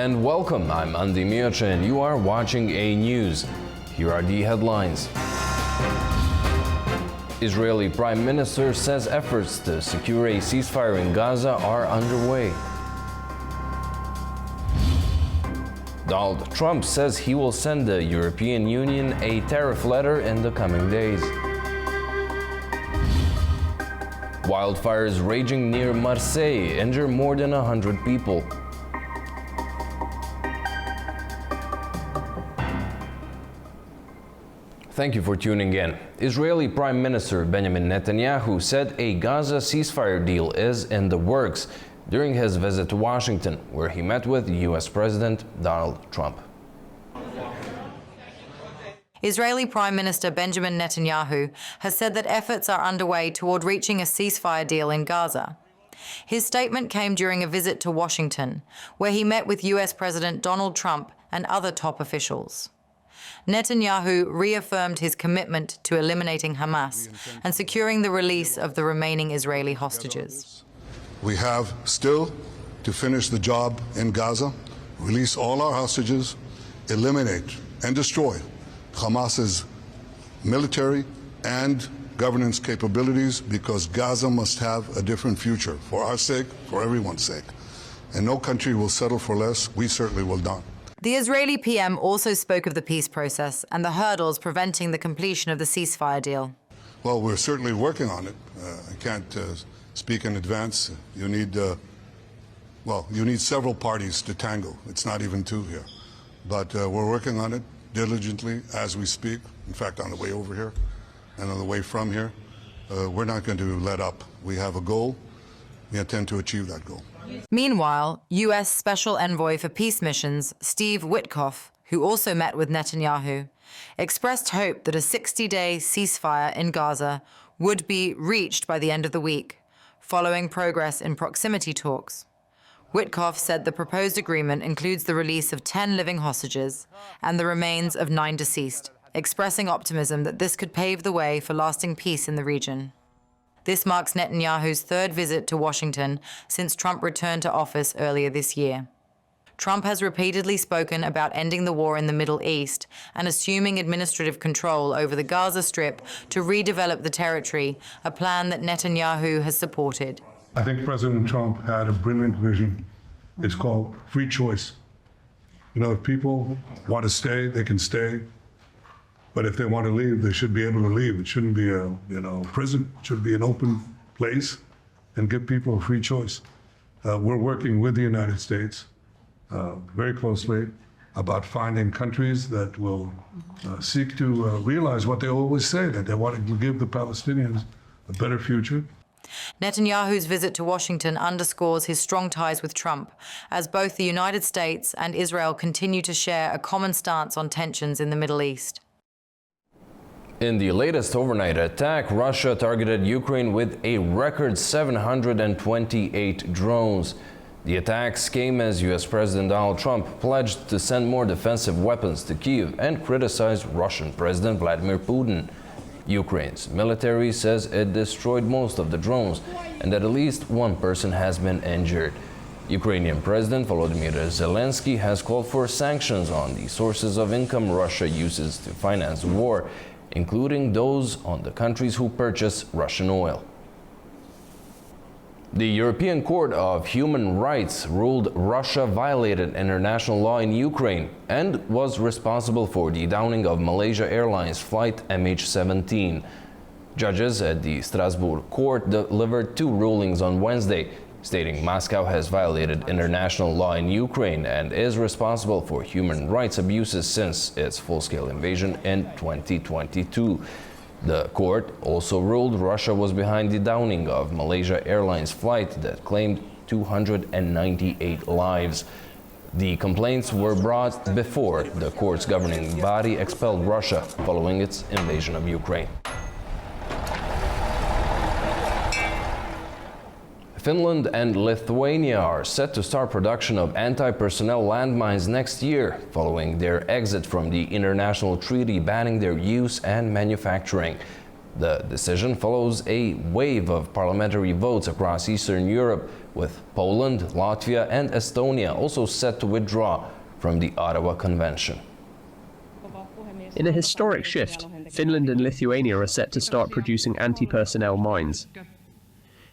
and welcome. I'm Anewz and you are watching Anewz. Here are the headlines. Israeli Prime Minister says efforts to secure a ceasefire in Gaza are underway. Donald Trump says he will send the European Union a tariff letter in the coming days. Wildfires raging near Marseilles injure more than 100 people. Thank you for tuning in. Israeli Prime Minister Benjamin Netanyahu said a Gaza ceasefire deal is in the works during his visit to Washington, where he met with US President Donald Trump. Israeli Prime Minister Benjamin Netanyahu has said that efforts are underway toward reaching a ceasefire deal in Gaza. His statement came during a visit to Washington, where he met with US President Donald Trump and other top officials. Netanyahu reaffirmed his commitment to eliminating Hamas and securing the release of the remaining Israeli hostages. We have still to finish the job in Gaza, release all our hostages, eliminate and destroy Hamas's military and governance capabilities, because Gaza must have a different future for our sake, for everyone's sake. And no country will settle for less. We certainly will not. The Israeli PM also spoke of the peace process and the hurdles preventing the completion of the ceasefire deal. Well, we're certainly working on it. I can't speak in advance. You need several parties to tango. It's not even two here. But we're working on it diligently as we speak. In fact, on the way over here and on the way from here, we're not going to let up. We have a goal. We intend to achieve that goal. Meanwhile, U.S. Special Envoy for Peace Missions Steve Witkoff, who also met with Netanyahu, expressed hope that a 60-day ceasefire in Gaza would be reached by the end of the week, following progress in proximity talks. Witkoff said the proposed agreement includes the release of 10 living hostages and the remains of 9 deceased, expressing optimism that this could pave the way for lasting peace in the region. This marks Netanyahu's third visit to Washington since Trump returned to office earlier this year. Trump has repeatedly spoken about ending the war in the Middle East and assuming administrative control over the Gaza Strip to redevelop the territory, a plan that Netanyahu has supported. I think President Trump had a brilliant vision. It's called free choice. You know, if people want to stay, they can stay. But if they want to leave, they should be able to leave. It shouldn't be a prison. It should be an open place and give people a free choice. We're working with the United States very closely about finding countries that will seek to realize what they always say, that they want to give the Palestinians a better future. Netanyahu's visit to Washington underscores his strong ties with Trump, as both the United States and Israel continue to share a common stance on tensions in the Middle East. In the latest overnight attack, Russia targeted Ukraine with a record 728 drones. The attacks came as US President Donald Trump pledged to send more defensive weapons to Kyiv and criticized Russian President Vladimir Putin. Ukraine's military says it destroyed most of the drones and that at least one person has been injured. Ukrainian President Volodymyr Zelensky has called for sanctions on the sources of income Russia uses to finance war, including those on the countries who purchase Russian oil. The European Court of Human Rights ruled Russia violated international law in Ukraine and was responsible for the downing of Malaysia Airlines flight MH17. Judges at the Strasbourg court delivered 2 rulings on Wednesday, stating Moscow has violated international law in Ukraine and is responsible for human rights abuses since its full-scale invasion in 2022. The court also ruled Russia was behind the downing of Malaysia Airlines flight that claimed 298 lives. The complaints were brought before the court's governing body expelled Russia following its invasion of Ukraine. Finland and Lithuania are set to start production of anti-personnel landmines next year, following their exit from the international treaty banning their use and manufacturing. The decision follows a wave of parliamentary votes across Eastern Europe, with Poland, Latvia and Estonia also set to withdraw from the Ottawa Convention. In a historic shift, Finland and Lithuania are set to start producing anti-personnel mines.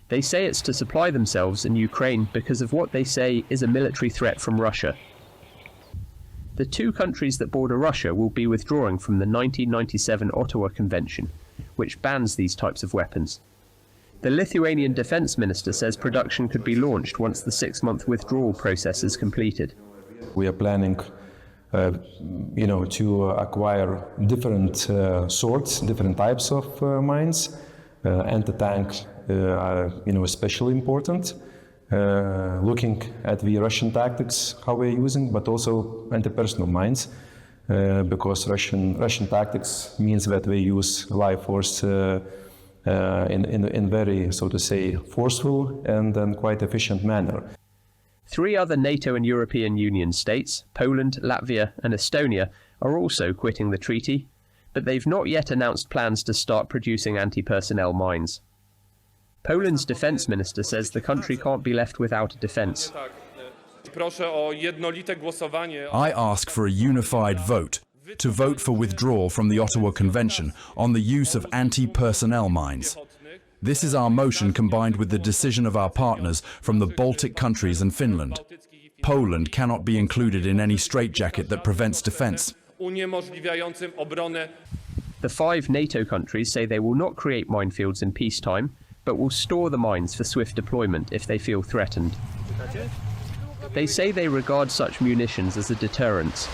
They say it's to supply themselves and Ukraine because of what they say is a military threat from Russia. The two countries that border Russia will be withdrawing from the 1997 Ottawa Convention, which bans these types of weapons. The Lithuanian defense minister says production could be launched once the 6-month withdrawal process is completed. We are planning to acquire different sorts, different types of mines. Anti-tank are especially important. Looking at the Russian tactics, how we're using, but also anti-personnel mines, because Russian tactics means that we use live force in very, so to say, forceful and quite efficient manner. 3 other NATO and European Union states, Poland, Latvia and Estonia, are also quitting the treaty, but they've not yet announced plans to start producing anti-personnel mines. Poland's defense minister says the country can't be left without a defense. I ask for a unified vote to vote for withdrawal from the Ottawa Convention on the use of anti-personnel mines. This is our motion combined with the decision of our partners from the Baltic countries and Finland. Poland cannot be included in any straitjacket that prevents defense. The 5 NATO countries say they will not create minefields in peacetime, but will store the mines for swift deployment if they feel threatened. They say they regard such munitions as a deterrence.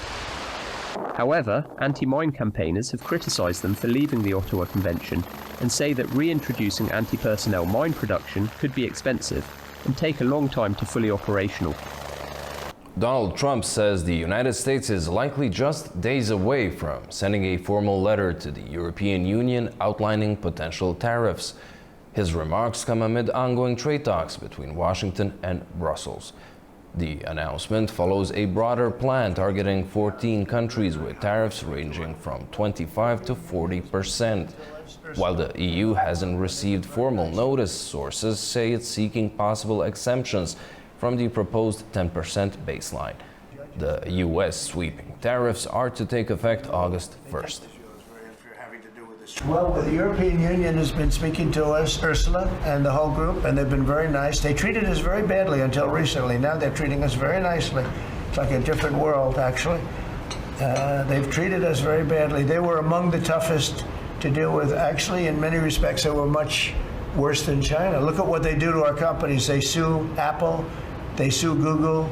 However, anti-mine campaigners have criticised them for leaving the Ottawa Convention and say that reintroducing anti-personnel mine production could be expensive and take a long time to fully operational. Donald Trump says the United States is likely just days away from sending a formal letter to the European Union outlining potential tariffs. His remarks come amid ongoing trade talks between Washington and Brussels. The announcement follows a broader plan targeting 14 countries with tariffs ranging from 25% to 40%. While the EU hasn't received formal notice, sources say it's seeking possible exemptions from the proposed 10% baseline. The US sweeping tariffs are to take effect August 1st. Well, the European Union has been speaking to us, Ursula and the whole group, and they've been very nice. They treated us very badly until recently. Now they're treating us very nicely. It's like a different world, actually. They've treated us very badly. They were among the toughest to deal with. Actually, in many respects, they were much worse than China. Look at what they do to our companies. They sue Apple, they sue Google.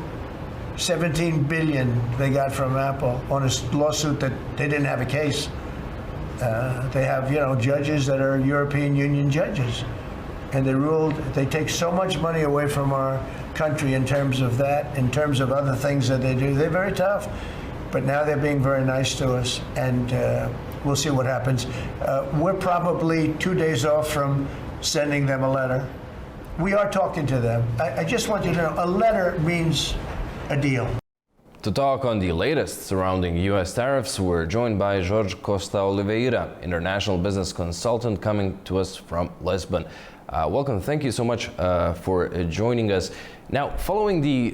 17 billion they got from Apple on a lawsuit that they didn't have a case. They have, judges that are European Union judges, and they take so much money away from our country in terms of that, in terms of other things that they do. They're very tough, but now they're being very nice to us, and we'll see what happens. We're probably 2 days off from sending them a letter. We are talking to them. I just want you to know, a letter means a deal. To talk on the latest surrounding U.S. tariffs, we're joined by Costa, international business consultant coming to us from Lisbon. Welcome. Thank you so much for joining us. Now, following the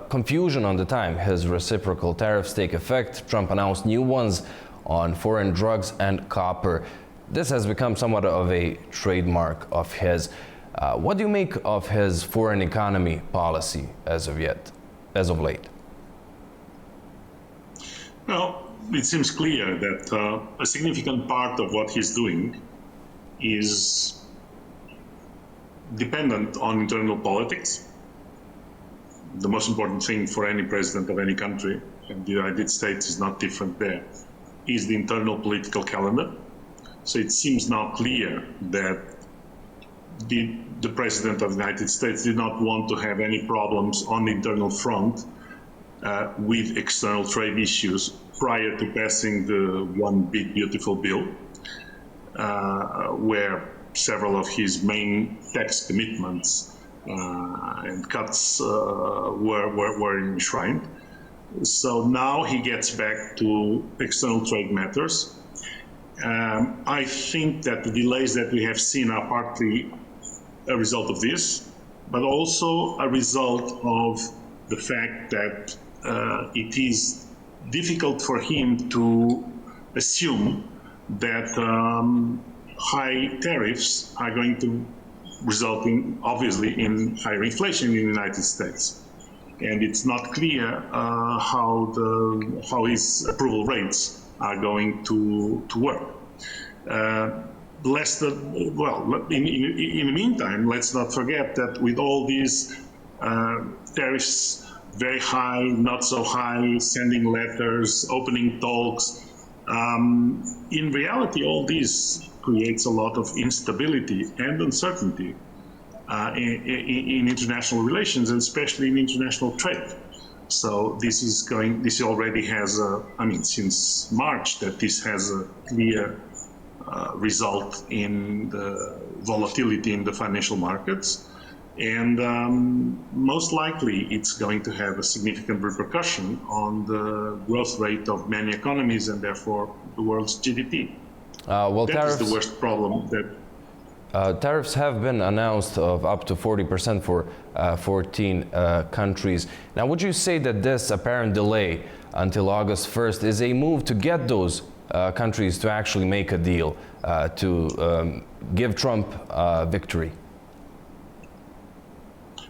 confusion on the time his reciprocal tariffs take effect, Trump announced new ones on foreign drugs and copper. This has become somewhat of a trademark of his. What do you make of his foreign economy policy as of late? Well, it seems clear that a significant part of what he's doing is dependent on internal politics. The most important thing for any president of any country, and the United States is not different there, is the internal political calendar. So it seems now clear that the president of the United States did not want to have any problems on the internal front with external trade issues prior to passing the One Big Beautiful Bill, where several of his main tax commitments and cuts were enshrined. So now he gets back to external trade matters, I think that the delays that we have seen are partly a result of this, but also a result of the fact that it is difficult for him to assume that high tariffs are going to result in, obviously, in higher inflation in the United States. And it's not clear how his approval rates are going to work. In the meantime, let's not forget that with all these tariffs, very high, not so high, sending letters, opening talks, in reality, all this creates a lot of instability and uncertainty in international relations, and especially in international trade. So this already has since March, that this has a clear result in the volatility in the financial markets. And most likely it's going to have a significant repercussion on the growth rate of many economies and therefore the world's GDP. That is the worst problem that tariffs have been announced of up to 40% for 14 countries. Now, would you say that this apparent delay until August 1st is a move to get those countries to actually make a deal to give Trump victory?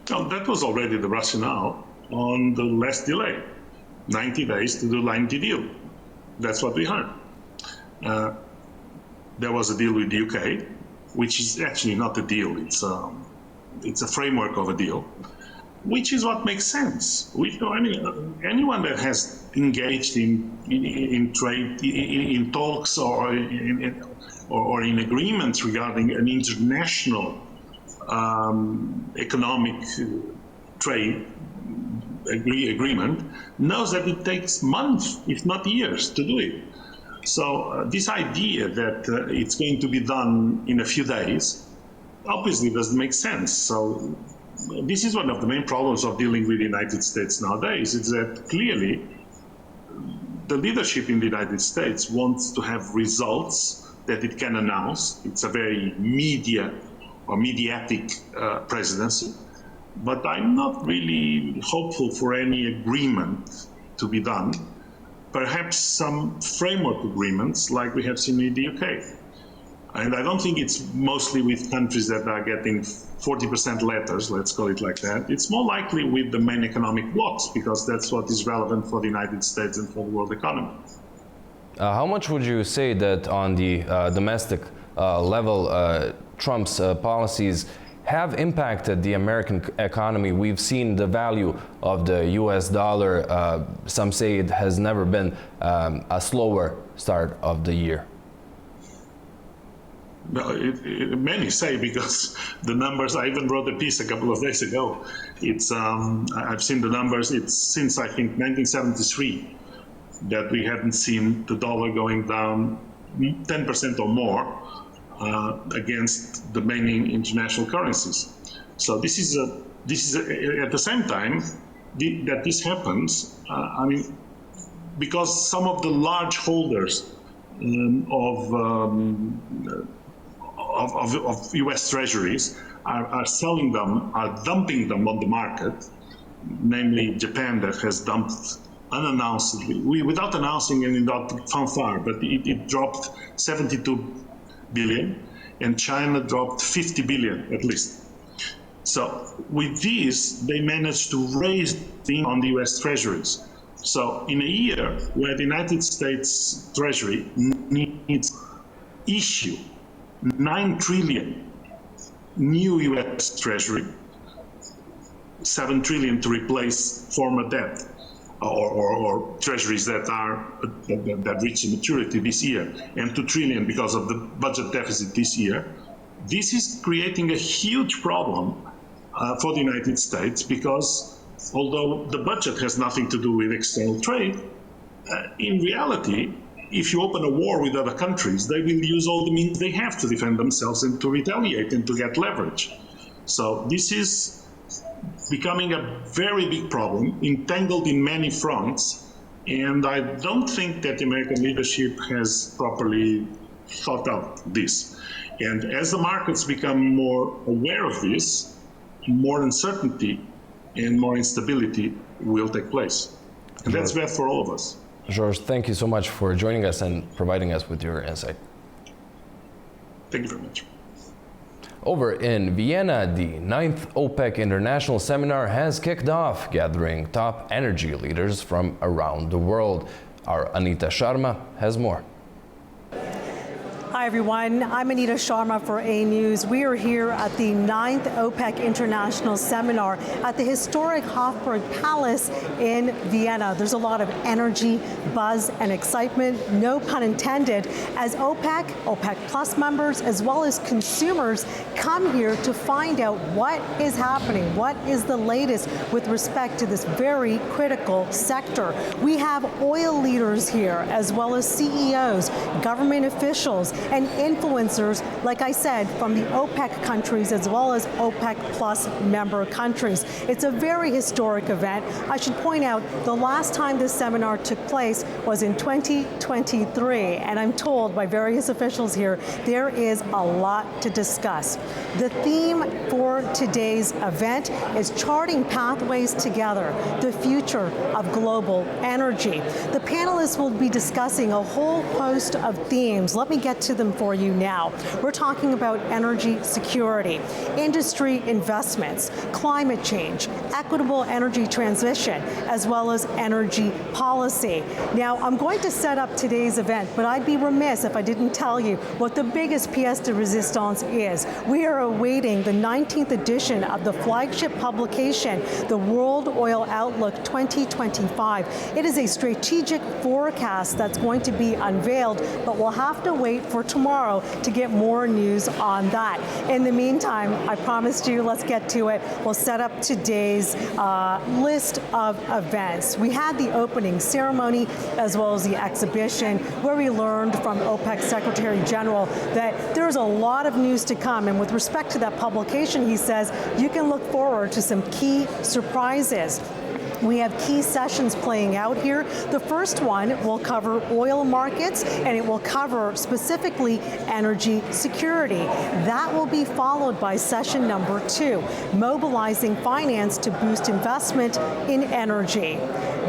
Well, that was already the rationale on the last delay, 90 days to do 90 deal. That's what we heard. There was a deal with the UK, which is actually not a deal. It's a framework of a deal, which is what makes sense. Anyone that has engaged in trade, in talks or in agreements regarding an international economic trade agreement knows that it takes months, if not years, to do it. So this idea that it's going to be done in a few days obviously doesn't make sense. So this is one of the main problems of dealing with the United States nowadays, is that clearly the leadership in the United States wants to have results that it can announce. It's a very mediatic presidency, but I'm not really hopeful for any agreement to be done. Perhaps some framework agreements like we have seen in the UK. And I don't think it's mostly with countries that are getting 40% letters, let's call it like that. It's more likely with the main economic blocs, because that's what is relevant for the United States and for the world economy. How much would you say that on the domestic level, Trump's policies have impacted the American economy? We've seen the value of the US dollar. Some say it has never been a slower start of the year. Well, many say, because the numbers, I even wrote a piece a couple of days ago. It's I've seen the numbers. It's since, I think, 1973 that we haven't seen the dollar going down 10% or more against the main international currencies. So this is at the same time that this happens. Because some of the large holders of U.S. treasuries are selling them, are dumping them on the market, namely Japan, that has dumped unannouncedly, without announcing and without fanfare, but it dropped 72 billion, and China dropped 50 billion at least. So with this, they managed to raise on the U.S. treasuries. So in a year where the United States Treasury needs issue 9 trillion new U.S. Treasury, 7 trillion to replace former debt or treasuries that reach maturity this year, and 2 trillion because of the budget deficit this year. This is creating a huge problem for the United States, because although the budget has nothing to do with external trade, in reality, if you open a war with other countries, they will use all the means they have to defend themselves and to retaliate and to get leverage. So this is becoming a very big problem, entangled in many fronts, and I don't think that the American leadership has properly thought out this. And as the markets become more aware of this, more uncertainty and more instability will take place. And that's bad for all of us. George, thank you so much for joining us and providing us with your insight. Thank you very much. Over in Vienna, the 9th OPEC International Seminar has kicked off, gathering top energy leaders from around the world. Our Anita Sharma has more. Hi everyone, I'm Anita Sharma for Anewz. We are here at the 9th OPEC International Seminar at the historic Hofburg Palace in Vienna. There's a lot of energy, buzz, and excitement, no pun intended, as OPEC, OPEC Plus members, as well as consumers come here to find out what is happening, what is the latest with respect to this very critical sector. We have oil leaders here, as well as CEOs, government officials, and influencers, like I said, from the OPEC countries as well as OPEC Plus member countries. It's a very historic event. I should point out the last time this seminar took place was in 2023, and I'm told by various officials here there is a lot to discuss. The theme for today's event is charting pathways together, the future of global energy. The panelists will be discussing a whole host of themes. Let me get to them for you now. We're talking about energy security, industry investments, climate change, equitable energy transition, as well as energy policy. Now, I'm going to set up today's event, but I'd be remiss if I didn't tell you what the biggest pièce de résistance is. We are awaiting the 19th edition of the flagship publication, the World Oil Outlook 2025. It is a strategic forecast that's going to be unveiled, but we'll have to wait for tomorrow to get more news on that. In the meantime, I promised you, let's get to it. We'll set up today's list of events. We had the opening ceremony as well as the exhibition where we learned from OPEC Secretary General that there's a lot of news to come. And with respect to that publication, he says you can look forward to some key surprises. We have key sessions playing out here. The first one will cover oil markets, and it will cover specifically energy security. That will be followed by session number 2, mobilizing finance to boost investment in energy.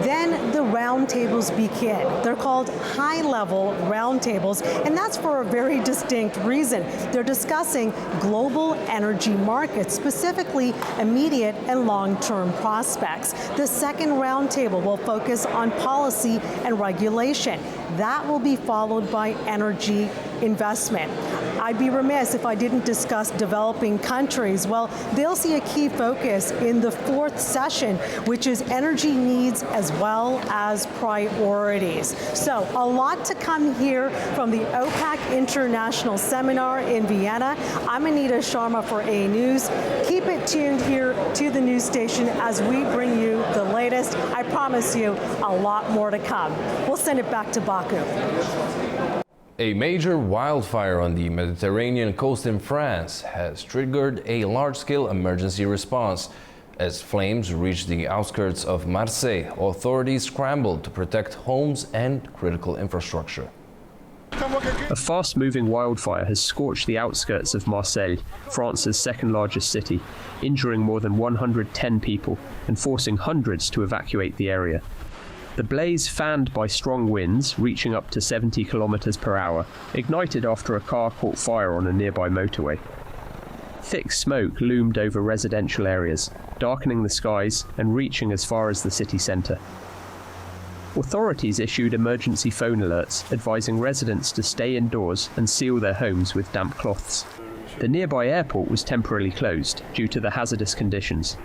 Then the roundtables begin. They're called high-level roundtables, and that's for a very distinct reason. They're discussing global energy markets, specifically immediate and long-term prospects. The second roundtable will focus on policy and regulation. That will be followed by energy investment. I'd be remiss if I didn't discuss developing countries. Well, they'll see a key focus in the 4th session, which is energy needs as well as priorities. So a lot to come here from the OPEC International Seminar in Vienna. I'm Anita Sharma for Anewz. Keep it tuned here to the news station as we bring you the latest. I promise you a lot more to come. We'll send it back to Baku. A major wildfire on the Mediterranean coast in France has triggered a large-scale emergency response. As flames reached the outskirts of Marseilles, authorities scrambled to protect homes and critical infrastructure. A fast-moving wildfire has scorched the outskirts of Marseille, France's second-largest city, injuring more than 110 people and forcing hundreds to evacuate the area. The blaze, fanned by strong winds reaching up to 70 kilometers per hour, ignited after a car caught fire on a nearby motorway. Thick smoke loomed over residential areas, darkening the skies and reaching as far as the city centre. Authorities issued emergency phone alerts advising residents to stay indoors and seal their homes with damp cloths. The nearby airport was temporarily closed due to the hazardous conditions.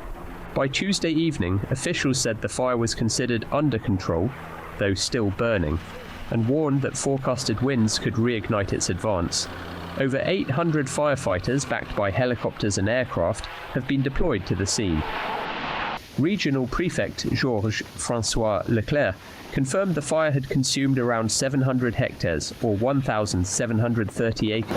By Tuesday evening, officials said the fire was considered under control, though still burning, and warned that forecasted winds could reignite its advance. Over 800 firefighters, backed by helicopters and aircraft, have been deployed to the scene. Regional Prefect Georges François Leclerc confirmed the fire had consumed around 700 hectares, or 1,730 acres.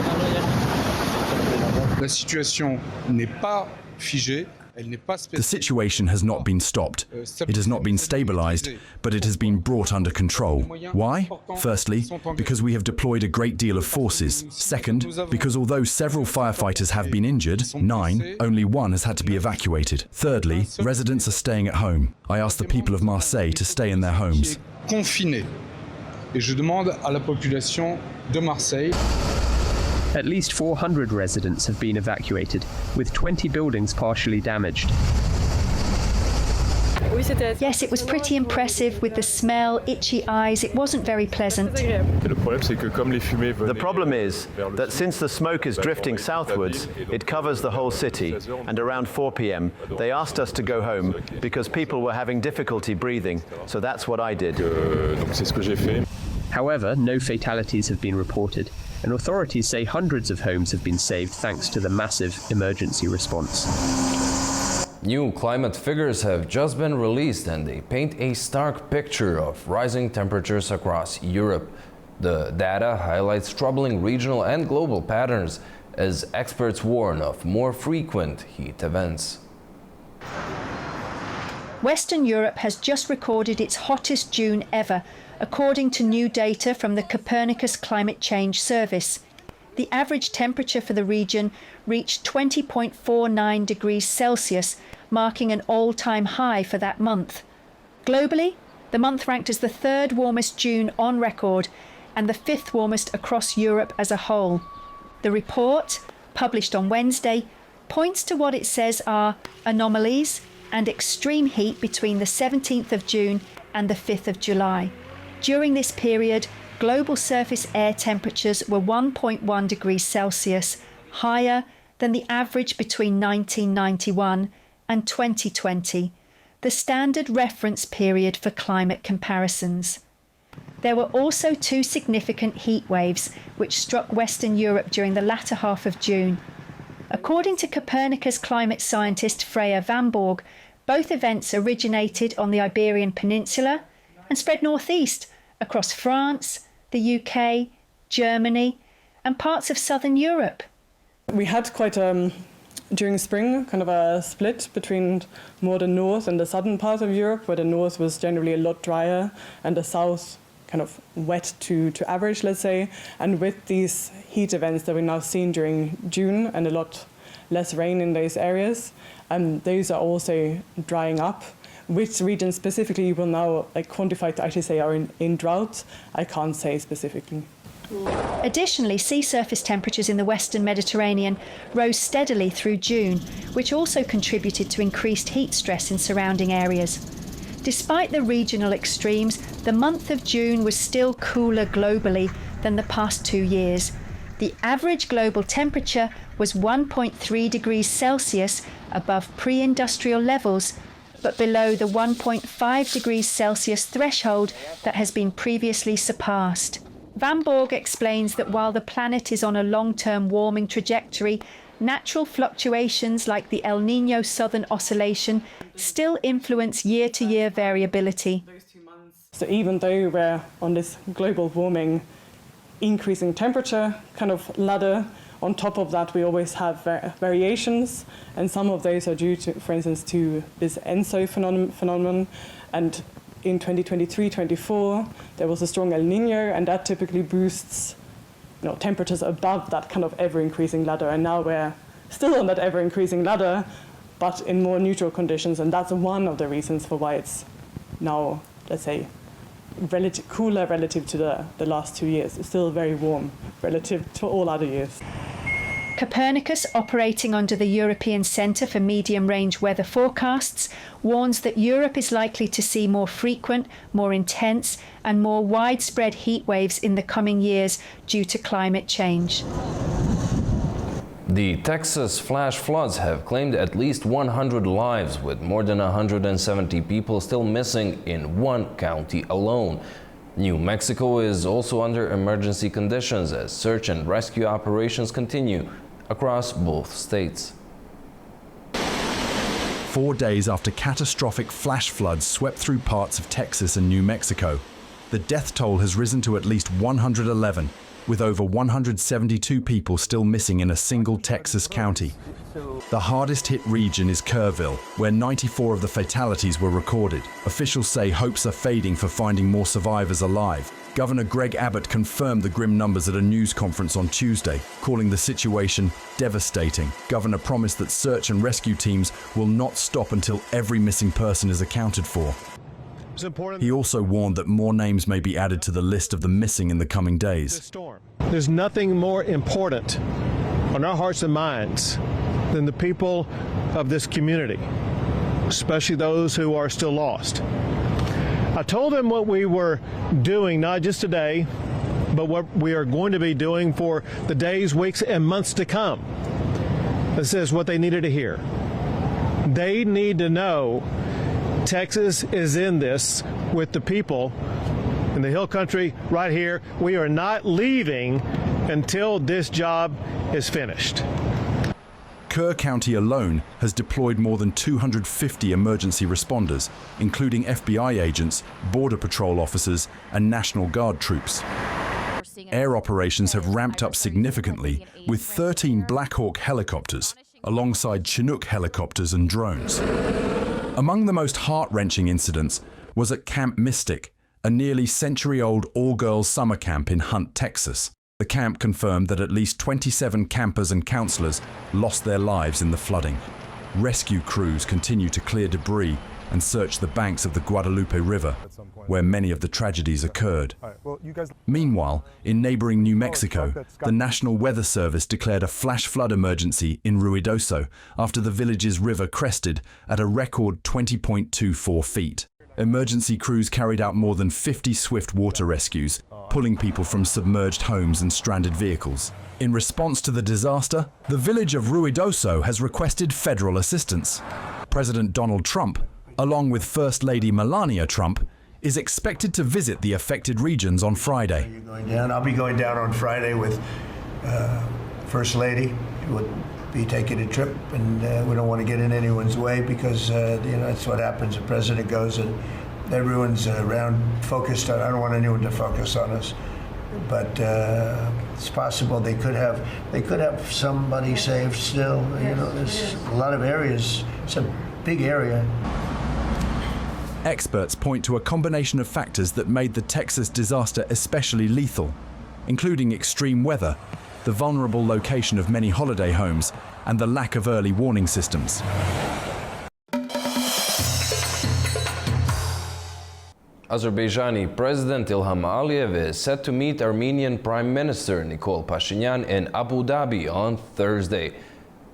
La situation n'est pas figée. The situation has not been stopped. It has not been stabilized, but it has been brought under control. Why? Firstly, because we have deployed a great deal of forces. Second, because although several firefighters have been injured, 9, only 1 has had to be evacuated. Thirdly, residents are staying at home. I ask the people of Marseille to stay in their homes. Confiné. Et je demande à la population de Marseille. At least 400 residents have been evacuated, with 20 buildings partially damaged. Yes, it was pretty impressive with the smell, itchy eyes. It wasn't very pleasant. The problem is that since the smoke is drifting southwards, it covers the whole city. And around 4 p.m., they asked us to go home because people were having difficulty breathing. So that's what I did. However, no fatalities have been reported, and authorities say hundreds of homes have been saved thanks to the massive emergency response. New climate figures have just been released and they paint a stark picture of rising temperatures across Europe. The data highlights troubling regional and global patterns as experts warn of more frequent heat events. Western Europe has just recorded its hottest June ever, according to new data from the Copernicus Climate Change Service. The average temperature for the region reached 20.49 degrees Celsius, marking an all-time high for that month. Globally, the month ranked as the 3rd warmest June on record and the 5th warmest across Europe as a whole. The report, published on Wednesday, points to what it says are anomalies and extreme heat between the 17th of June and the 5th of July. During this period, global surface air temperatures were 1.1 degrees Celsius, higher than the average between 1991 and 2020, the standard reference period for climate comparisons. There were also 2 significant heat waves which struck Western Europe during the latter half of June. According to Copernicus climate scientist Freya Vanborg, both events originated on the Iberian Peninsula and spread northeast across France, the UK, Germany, and parts of southern Europe. We had quite during spring kind of a split between more the north and the southern part of Europe, where the north was generally a lot drier and the south kind of wet to average, let's say. And with these heat events that we're now seeing during June and a lot less rain in those areas, those are also drying up. Which regions specifically will now quantify to actually say are in drought, I can't say specifically. Additionally, sea surface temperatures in the Western Mediterranean rose steadily through June, which also contributed to increased heat stress in surrounding areas. Despite the regional extremes, the month of June was still cooler globally than the past 2 years. The average global temperature was 1.3 degrees Celsius above pre-industrial levels, but below the 1.5 degrees Celsius threshold that has been previously surpassed. Vanborg explains that while the planet is on a long-term warming trajectory, natural fluctuations like the El Niño Southern Oscillation still influence year-to-year variability. So even though we're on this global warming increasing temperature kind of ladder, on top of that, we always have variations, and some of those are due to, for instance, to this ENSO phenomenon. And in 2023-24, there was a strong El Niño, and that typically boosts temperatures above that kind of ever-increasing ladder. And now we're still on that ever-increasing ladder, but in more neutral conditions, and that's one of the reasons for why it's now, let's say, cooler relative to the last 2 years. It's still very warm relative to all other years. Copernicus, operating under the European Centre for Medium-Range Weather Forecasts, warns that Europe is likely to see more frequent, more intense and more widespread heat waves in the coming years due to climate change. The Texas flash floods have claimed at least 100 lives, with more than 170 people still missing in one county alone. New Mexico is also under emergency conditions as search and rescue operations continue across both states. 4 days after catastrophic flash floods swept through parts of Texas and New Mexico, the death toll has risen to at least 111. with over 172 people still missing in a single Texas county. The hardest hit region is Kerrville, where 94 of the fatalities were recorded. Officials say hopes are fading for finding more survivors alive. Governor Greg Abbott confirmed the grim numbers at a news conference on Tuesday, calling the situation devastating. Governor promised that search and rescue teams will not stop until every missing person is accounted for. He also warned that more names may be added to the list of the missing in the coming days. There's nothing more important on our hearts and minds than the people of this community, especially those who are still lost. I told them what we were doing, not just today, but what we are going to be doing for the days, weeks, and months to come. This is what they needed to hear. They need to know Texas is in this with the people in the Hill Country right here. We are not leaving until this job is finished. Kerr County alone has deployed more than 250 emergency responders, including FBI agents, Border Patrol officers, and National Guard troops. Air operations have ramped up significantly, with 13 Black Hawk helicopters, alongside Chinook helicopters and drones. Among the most heart-wrenching incidents was at Camp Mystic, a nearly century-old all-girls summer camp in Hunt, Texas. The camp confirmed that at least 27 campers and counselors lost their lives in the flooding. Rescue crews continue to clear debris and search the banks of the Guadalupe River, where many of the tragedies occurred. Meanwhile, in neighboring New Mexico, the National Weather Service declared a flash flood emergency in Ruidoso after the village's river crested at a record 20.24 feet. Emergency crews carried out more than 50 swift water rescues, pulling people from submerged homes and stranded vehicles. In response to the disaster, the village of Ruidoso has requested federal assistance. President Donald Trump, along with First Lady Melania Trump, is expected to visit the affected regions on Friday. You're going down. I'll be going down on Friday with First Lady, who will be taking a trip, and we don't want to get in anyone's way because that's what happens. The president goes and everyone's around focused on. I don't want anyone to focus on us, but it's possible they could have somebody saved still. There's a lot of areas. It's a big area. Experts point to a combination of factors that made the Texas disaster especially lethal, including extreme weather, the vulnerable location of many holiday homes, and the lack of early warning systems. Azerbaijani President Ilham Aliyev is set to meet Armenian Prime Minister Nikol Pashinyan in Abu Dhabi on Thursday.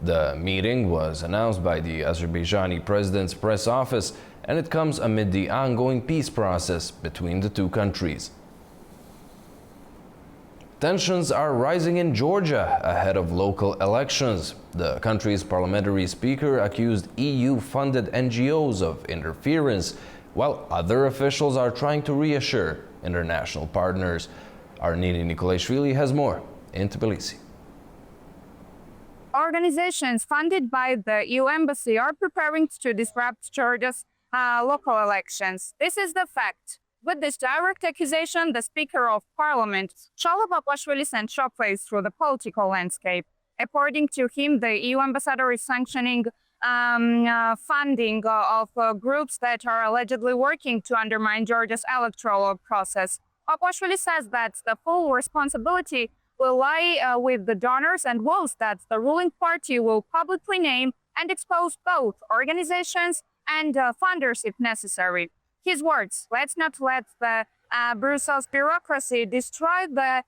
The meeting was announced by the Azerbaijani President's press office, and it comes amid the ongoing peace process between the two countries. Tensions are rising in Georgia ahead of local elections. The country's parliamentary speaker accused EU-funded NGOs of interference, while other officials are trying to reassure international partners. Our Nini Nikolaishvili has more in Tbilisi. Organizations funded by the EU embassy are preparing to disrupt Georgia's local elections. This is the fact. With this direct accusation, the Speaker of Parliament, Shala Papashvili, sent shockwaves through the political landscape. According to him, the EU ambassador is sanctioning funding of groups that are allegedly working to undermine Georgia's electoral process. Papashvili says that the full responsibility will lie with the donors and votes that the ruling party will publicly name and expose both organizations and funders if necessary. His words: let's not let the Brussels bureaucracy destroy the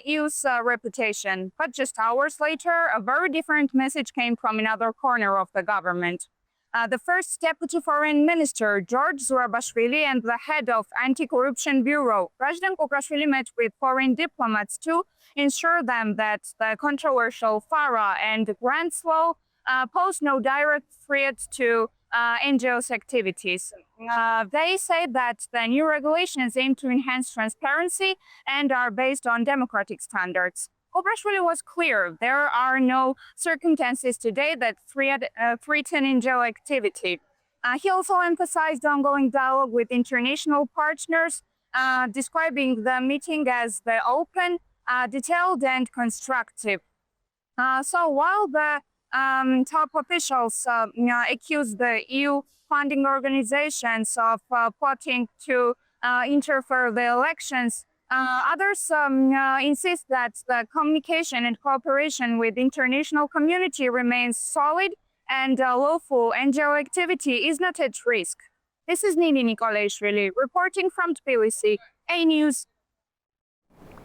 EU's reputation. But just hours later, a very different message came from another corner of the government. The first deputy foreign minister, George Zurabashvili, and the head of anti-corruption bureau, President Kokashvili, met with foreign diplomats to ensure them that the controversial FARA and grants law pose no direct threat to NGOs' activities. They say that the new regulations aim to enhance transparency and are based on democratic standards. Kokashvili was clear: there are no circumstances today that threaten NGO activity. He also emphasized ongoing dialogue with international partners, describing the meeting as the open, detailed and constructive. So while the top officials accuse the EU funding organizations of plotting to interfere the elections, others insist that the communication and cooperation with the international community remains solid and lawful NGO activity is not at risk. This is Nini Nikolaishvili reporting from Tbilisi, Anewz.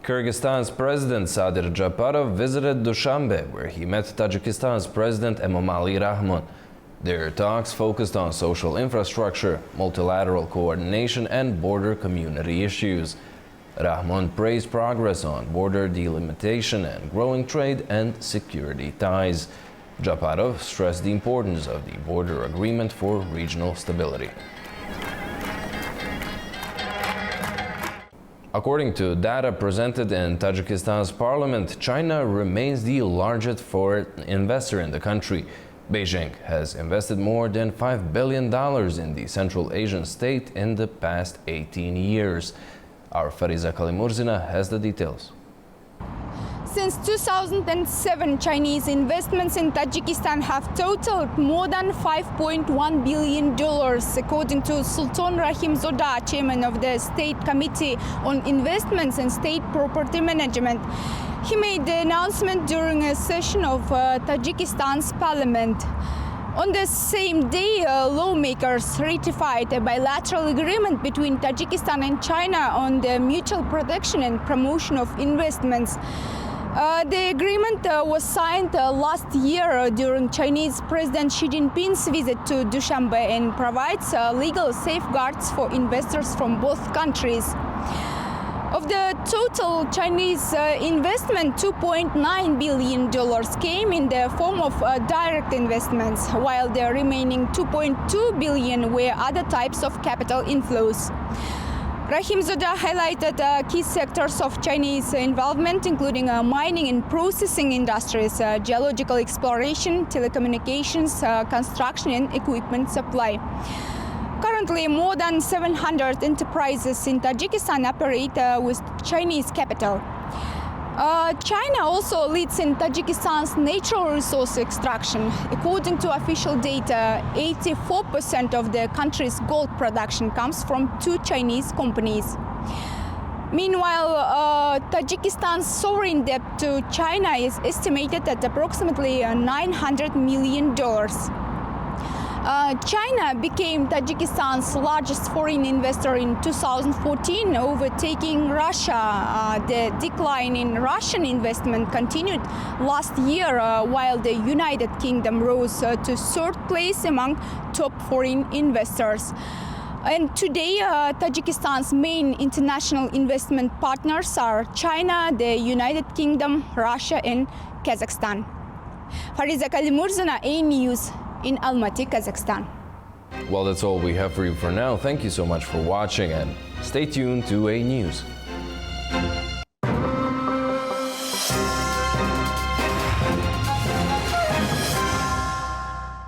Kyrgyzstan's President Sadir Japarov visited Dushanbe, where he met Tajikistan's President Emomali Rahmon. Their talks focused on social infrastructure, multilateral coordination, and border community issues. Rahmon praised progress on border delimitation and growing trade and security ties. Japarov stressed the importance of the border agreement for regional stability. According to data presented in Tajikistan's parliament, China remains the largest foreign investor in the country. Beijing has invested more than $5 billion in the Central Asian state in the past 18 years. Our Fariza Kalimurzina has the details. Since 2007, Chinese investments in Tajikistan have totaled more than $5.1 billion, according to Sultan Rahimzoda, chairman of the State Committee on Investments and State Property Management. He made the announcement during a session of Tajikistan's parliament. On the same day, lawmakers ratified a bilateral agreement between Tajikistan and China on the mutual protection and promotion of investments. The agreement was signed last year during Chinese President Xi Jinping's visit to Dushanbe and provides legal safeguards for investors from both countries. Of the total Chinese investment, $2.9 billion came in the form of direct investments, while the remaining $2.2 billion were other types of capital inflows. Rahimzoda highlighted key sectors of Chinese involvement, including mining and processing industries, geological exploration, telecommunications, construction and equipment supply. Currently, more than 700 enterprises in Tajikistan operate with Chinese capital. China also leads in Tajikistan's natural resource extraction. According to official data, 84% of the country's gold production comes from 2 Chinese companies. Meanwhile, Tajikistan's sovereign debt to China is estimated at approximately $900 million. China became Tajikistan's largest foreign investor in 2014, overtaking Russia. The decline in Russian investment continued last year, while the United Kingdom rose to 3rd place among top foreign investors. And today, Tajikistan's main international investment partners are China, the United Kingdom, Russia, and Kazakhstan. Fariza Kalimurzina, Anewz, in Almaty, Kazakhstan. Well, that's all we have for you for now. Thank you so much for watching and stay tuned to Anewz.